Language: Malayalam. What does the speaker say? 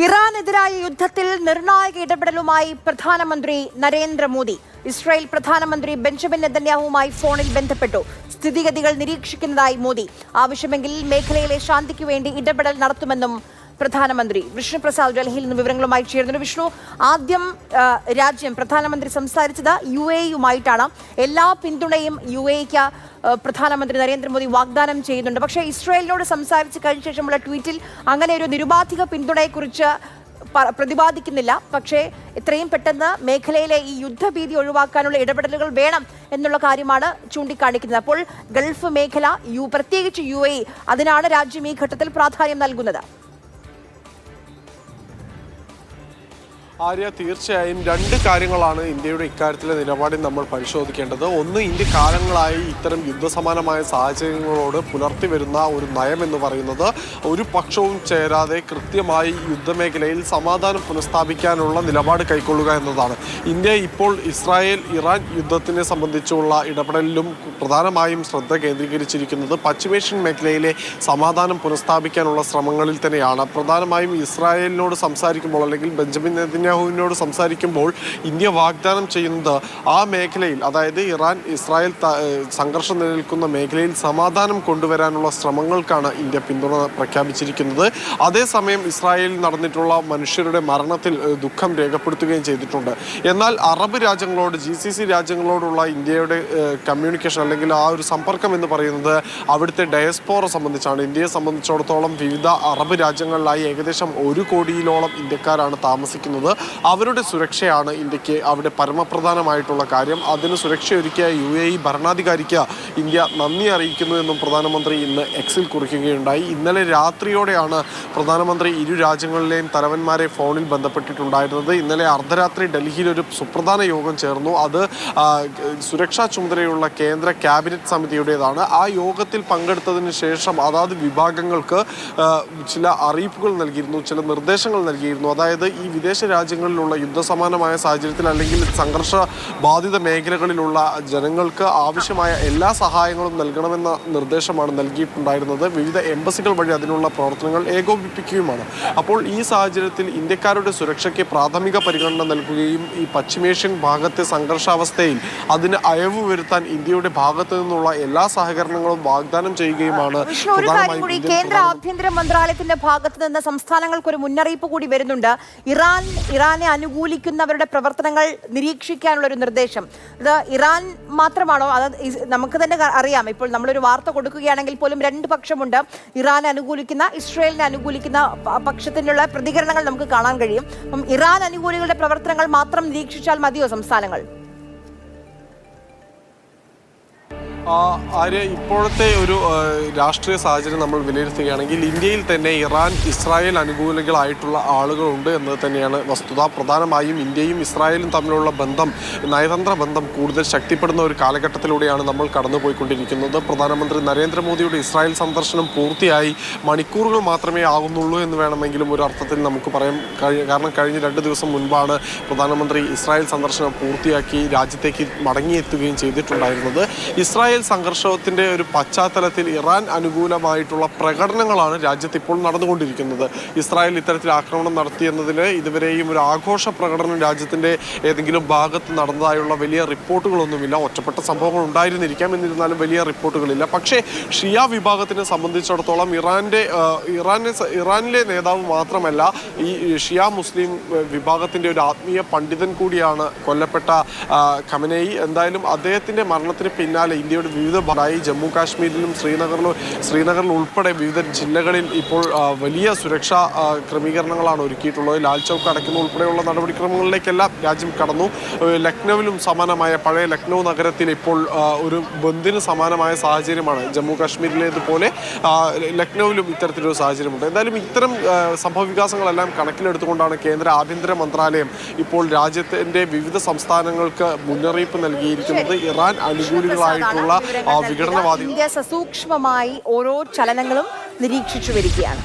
ഇറാനെതിരായ യുദ്ധത്തിൽ നിർണായക ഇടപെടലുമായി പ്രധാനമന്ത്രി നരേന്ദ്രമോദി. ഇസ്രായേൽ പ്രധാനമന്ത്രി ബെഞ്ചമിൻ നെതന്യാഹുവുമായി ഫോണിൽ ബന്ധപ്പെട്ടു. സ്ഥിതിഗതികൾ നിരീക്ഷിക്കുന്നതായി മോദി. ആവശ്യമെങ്കിൽ മേഖലയിലെ ശാന്തിക്ക് വേണ്ടി ഇടപെടൽ നടത്തുമെന്നും പ്രധാനമന്ത്രി. വിഷ്ണു പ്രസാദ് ഡൽഹിയിൽ നിന്ന് വിവരങ്ങളുമായി ചേർന്നു. വിഷ്ണു, ആദ്യം രാജ്യം പ്രധാനമന്ത്രി സംസാരിച്ചത് UAE-യുമായിട്ടാണ്. എല്ലാ പിന്തുണയും UAE-ക്ക് പ്രധാനമന്ത്രി നരേന്ദ്രമോദി വാഗ്ദാനം ചെയ്യുന്നുണ്ട്. പക്ഷേ ഇസ്രായേലിനോട് സംസാരിച്ച് കഴിഞ്ഞ ശേഷമുള്ള ട്വീറ്റിൽ അങ്ങനെ ഒരു നിരുപാധിക പിന്തുണയെക്കുറിച്ച് പ്രതിപാദിക്കുന്നില്ല. പക്ഷേ എത്രയും പെട്ടെന്ന് മേഖലയിലെ ഈ യുദ്ധഭീതി ഒഴിവാക്കാനുള്ള ഇടപെടലുകൾ വേണം എന്നുള്ള കാര്യമാണ് ചൂണ്ടിക്കാണിക്കുന്നത്. അപ്പോൾ ഗൾഫ് മേഖല, പ്രത്യേകിച്ച് UAE, അതിനാണ് രാജ്യം ഈ ഘട്ടത്തിൽ പ്രാധാന്യം നൽകുന്നത്. ആര്യ, തീർച്ചയായും രണ്ട് കാര്യങ്ങളാണ് ഇന്ത്യയുടെ ഇക്കാര്യത്തിലെ നിലപാടിൽ നമ്മൾ പരിശോധിക്കേണ്ടത്. ഒന്ന്, ഇന്ത്യ കാലങ്ങളായി ഇത്തരം യുദ്ധസമാനമായ സാഹചര്യങ്ങളോട് പുലർത്തി വരുന്ന ഒരു നയം എന്ന് പറയുന്നത് ഒരു പക്ഷവും ചേരാതെ കൃത്യമായി യുദ്ധമേഖലയിൽ സമാധാനം പുനഃസ്ഥാപിക്കാനുള്ള നിലപാട് കൈക്കൊള്ളുക എന്നതാണ്. ഇന്ത്യ ഇപ്പോൾ ഇസ്രായേൽ-ഇറാൻ യുദ്ധത്തിനെ സംബന്ധിച്ചുള്ള ഇടപെടലിലും പ്രധാനമായും ശ്രദ്ധ കേന്ദ്രീകരിച്ചിരിക്കുന്നത് പശ്ചിമേഷ്യൻ മേഖലയിലെ സമാധാനം പുനഃസ്ഥാപിക്കാനുള്ള ശ്രമങ്ങളിൽ തന്നെയാണ്. പ്രധാനമായും ഇസ്രായേലിനോട് സംസാരിക്കുമ്പോൾ, അല്ലെങ്കിൽ ബെഞ്ചമിൻ നെതന്യാഹുവിനോട് സംസാരിക്കുമ്പോൾ ഇന്ത്യ വാഗ്ദാനം ചെയ്യുന്നത് ആ മേഖലയിൽ, അതായത് ഇറാൻ-ഇസ്രായേൽ സംഘർഷം നിലനിൽക്കുന്ന മേഖലയിൽ സമാധാനം കൊണ്ടുവരാനുള്ള ശ്രമങ്ങൾക്കാണ് ഇന്ത്യ പിന്തുണ പ്രഖ്യാപിച്ചിരിക്കുന്നത്. അതേസമയം ഇസ്രായേലിൽ നടന്നിട്ടുള്ള മനുഷ്യരുടെ മരണത്തിൽ ദുഃഖം രേഖപ്പെടുത്തുകയും ചെയ്തിട്ടുണ്ട്. എന്നാൽ അറബ് രാജ്യങ്ങളോട്, GCC രാജ്യങ്ങളോടുള്ള ഇന്ത്യയുടെ കമ്മ്യൂണിക്കേഷൻ, അല്ലെങ്കിൽ ആ ഒരു സമ്പർക്കം എന്ന് പറയുന്നത് അവിടുത്തെ ഡയസ്പോറ സംബന്ധിച്ചാണ്. ഇന്ത്യയെ സംബന്ധിച്ചിടത്തോളം വിവിധ അറബ് രാജ്യങ്ങളിലായി ഏകദേശം 1 കോടിയിലോളം ഇന്ത്യക്കാരാണ് താമസിക്കുന്നത്. അവരുടെ സുരക്ഷയാണ് ഇന്ത്യക്ക് അവിടെ പരമപ്രധാനമായിട്ടുള്ള കാര്യം. അതിന് സുരക്ഷയൊരുക്കിയ UAE ഭരണാധികാരിക്ക് ഇന്ത്യ നന്ദി അറിയിക്കുന്നു എന്നും പ്രധാനമന്ത്രി ഇന്ന് എക്സിൽ കുറിക്കുകയുണ്ടായി. ഇന്നലെ രാത്രിയോടെയാണ് പ്രധാനമന്ത്രി ഇരു രാജ്യങ്ങളിലെയും തലവന്മാരെ ഫോണിൽ ബന്ധപ്പെട്ടിട്ടുണ്ടായിരുന്നത്. ഇന്നലെ അർദ്ധരാത്രി ഡൽഹിയിൽ ഒരു സുപ്രധാന യോഗം ചേർന്നു. അത് സുരക്ഷാ ചുമതലയുള്ള കേന്ദ്ര ക്യാബിനറ്റ് സമിതിയുടേതാണ്. ആ യോഗത്തിൽ പങ്കെടുത്തതിന് ശേഷം അതാത് വിഭാഗങ്ങൾക്ക് ചില അറിയിപ്പുകൾ നൽകിയിരുന്നു, ചില നിർദ്ദേശങ്ങൾ നൽകിയിരുന്നു. അതായത് ഈ വിദേശ രാജ്യങ്ങളിലുള്ള യുദ്ധസമാനമായ സാഹചര്യത്തിൽ, അല്ലെങ്കിൽ സംഘർഷ ബാധിത മേഖലകളിലുള്ള ജനങ്ങൾക്ക് ആവശ്യമായ എല്ലാ സഹായങ്ങളും നൽകണമെന്ന നിർദ്ദേശമാണ് നൽകിയിട്ടുണ്ടായിരുന്നത്. വിവിധ എംബസികൾ വഴി അതിനുള്ള പ്രവർത്തനങ്ങൾ ഏകോപിപ്പിക്കുകയുമാണ്. അപ്പോൾ ഈ സാഹചര്യത്തിൽ ഇന്ത്യക്കാരുടെ സുരക്ഷയ്ക്ക് പ്രാഥമിക പരിഗണന നൽകുകയും ഈ പശ്ചിമേഷ്യൻ ഭാഗത്തെ സംഘർഷാവസ്ഥയിൽ അതിന് അയവ് വരുത്താൻ ഇന്ത്യയുടെ ഭാഗത്തു നിന്നുള്ള എല്ലാ സഹകരണങ്ങളും വാഗ്ദാനം ചെയ്യുകയുമാണ്. കേന്ദ്ര ആഭ്യന്തര മന്ത്രാലയത്തിന്റെ ഭാഗത്ത് നിന്ന് സംസ്ഥാനങ്ങൾക്ക് ഒരു മുന്നറിയിപ്പ് കൂടി വരുന്നുണ്ട്. ഇറാനെ അനുകൂലിക്കുന്നവരുടെ പ്രവർത്തനങ്ങൾ നിരീക്ഷിക്കാനുള്ള ഒരു നിർദ്ദേശം. ഇത് ഇറാൻ മാത്രമാണോ? അത് നമുക്ക് തന്നെ അറിയാം. ഇപ്പോൾ നമ്മളൊരു വാർത്ത കൊടുക്കുകയാണെങ്കിൽ പോലും 2 പക്ഷമുണ്ട്. ഇറാനെ അനുകൂലിക്കുന്ന, ഇസ്രായേലിനെ അനുകൂലിക്കുന്ന പക്ഷത്തിനുള്ള പ്രതികരണങ്ങൾ നമുക്ക് കാണാൻ കഴിയും. അപ്പം ഇറാൻ അനുകൂലികളുടെ പ്രവർത്തനങ്ങൾ മാത്രം നിരീക്ഷിച്ചാൽ മതിയോ സംസ്ഥാനങ്ങൾ? ആര്യ, ഇപ്പോഴത്തെ ഒരു രാഷ്ട്രീയ സാഹചര്യം നമ്മൾ വിലയിരുത്തുകയാണെങ്കിൽ ഇന്ത്യയിൽ തന്നെ ഇറാൻ-ഇസ്രായേൽ അനുകൂലികളായിട്ടുള്ള ആളുകളുണ്ട് എന്നത് തന്നെയാണ് വസ്തുത. പ്രധാനമായും ഇന്ത്യയും ഇസ്രായേലും തമ്മിലുള്ള ബന്ധം, നയതന്ത്ര ബന്ധം കൂടുതൽ ശക്തിപ്പെടുന്ന ഒരു കാലഘട്ടത്തിലൂടെയാണ് നമ്മൾ കടന്നുപോയിക്കൊണ്ടിരിക്കുന്നത്. പ്രധാനമന്ത്രി നരേന്ദ്രമോദിയുടെ ഇസ്രായേൽ സന്ദർശനം പൂർത്തിയായി മണിക്കൂറുകൾ മാത്രമേ ആകുന്നുള്ളൂ എന്ന് വേണമെങ്കിലും ഒരു അർത്ഥത്തിൽ നമുക്ക് പറയാം. കാരണം കഴിഞ്ഞ 2 ദിവസം മുൻപാണ് പ്രധാനമന്ത്രി ഇസ്രായേൽ സന്ദർശനം പൂർത്തിയാക്കി രാജ്യത്തേക്ക് മടങ്ങിയെത്തുകയും ചെയ്തിട്ടുണ്ടായിരുന്നത്. ഇസ്രായേൽ സംഘർഷത്തിന്റെ ഒരു പശ്ചാത്തലത്തിൽ ഇറാൻ അനുകൂലമായിട്ടുള്ള പ്രകടനങ്ങളാണ് രാജ്യത്ത് ഇപ്പോൾ നടന്നുകൊണ്ടിരിക്കുന്നത്. ഇസ്രായേൽ ഇത്തരത്തിൽ ആക്രമണം നടത്തിയെന്നതിന് ഇതുവരെയും ഒരു ആഘോഷ പ്രകടനം രാജ്യത്തിന്റെ ഏതെങ്കിലും ഭാഗത്ത് നടന്നതായുള്ള വലിയ റിപ്പോർട്ടുകളൊന്നുമില്ല. ഒറ്റപ്പെട്ട സംഭവങ്ങൾ ഉണ്ടായിരുന്നിരിക്കാം, എന്നിരുന്നാലും വലിയ റിപ്പോർട്ടുകളില്ല. പക്ഷേ ഷിയ വിഭാഗത്തിനെ സംബന്ധിച്ചിടത്തോളം ഇറാനിലെ നേതാവ് മാത്രമല്ല, ഈ ഷിയ മുസ്ലിം വിഭാഗത്തിന്റെ ഒരു ആത്മീയ പണ്ഡിതൻ കൂടിയാണ് കൊല്ലപ്പെട്ട ഖമനേയി. എന്തായാലും അദ്ദേഹത്തിന്റെ മരണത്തിന് പിന്നാലെ ഇന്ത്യയുടെ വിവിധ ഭാഗമായി ജമ്മു കാശ്മീരിലും ശ്രീനഗറിൽ ഉൾപ്പെടെ വിവിധ ജില്ലകളിൽ ഇപ്പോൾ വലിയ സുരക്ഷാ ക്രമീകരണങ്ങളാണ് ഒരുക്കിയിട്ടുള്ളത്. ലാൽ ചൗക്ക് അടയ്ക്കുന്ന ഉൾപ്പെടെയുള്ള നടപടിക്രമങ്ങളിലേക്കെല്ലാം രാജ്യം കടന്നു. ലക്നൌവിലും സമാനമായ, പഴയ ലക്നൗ നഗരത്തിൽ ഇപ്പോൾ ഒരു ബന്ദിന് സമാനമായ സാഹചര്യമാണ്. ജമ്മു കാശ്മീരിലേതുപോലെ ലക്നൌവിലും ഇത്തരത്തിലൊരു സാഹചര്യമുണ്ട്. എന്തായാലും ഇത്തരം സംഭവ വികാസങ്ങളെല്ലാം കണക്കിലെടുത്തുകൊണ്ടാണ് കേന്ദ്ര ആഭ്യന്തര മന്ത്രാലയം ഇപ്പോൾ രാജ്യത്തിന്റെ വിവിധ സംസ്ഥാനങ്ങൾക്ക് മുന്നറിയിപ്പ് നൽകിയിരിക്കുന്നത്. ഇറാൻ അനുകൂലികളായിട്ടുള്ള വിഘടനവാദി ഇന്ത്യ സസൂക്ഷ്മമായി ഓരോ ചലനങ്ങളും നിരീക്ഷിച്ചു വരികയാണ്.